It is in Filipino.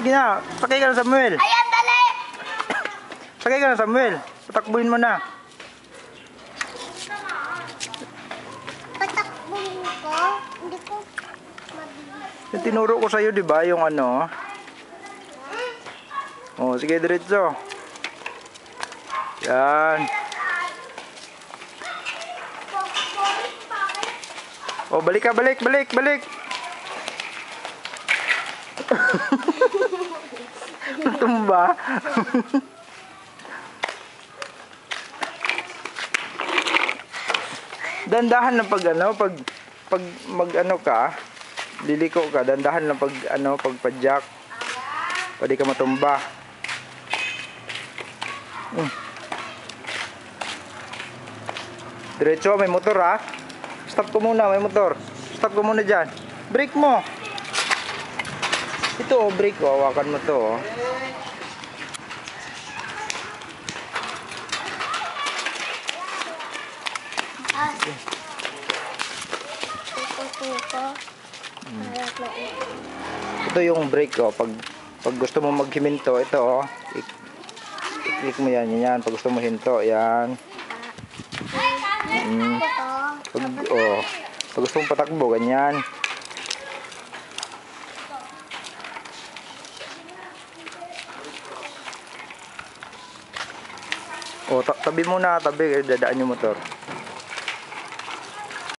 Sige na, sakay ka na, Samuel. Ayan, dali! Sakay ka na, Samuel. Patakbuhin mo na. Patakbuhin ko? Hindi ko mabilis. Yung tinuro ko sa'yo, di ba? Yung ano. Oh, sige, diretso. Yan. Oh, balik ka, balik. Tumba. Dandahan na pag mag-ano ka, liliko ka, dandahan na pag pag-jack. Pwede ka matumba. Diretso, may motor ha. Stop ko muna, may motor. Stop ko muna dyan. Brake mo. Ito brake ko, hawakan mo to Ito yung brake ko. Pag gusto mo maghiminto, ito i-click mo yan. Pag gusto mo hinto, yan. Pag gusto mong patakbo, ganyan. Tabi muna, dadaan yung motor.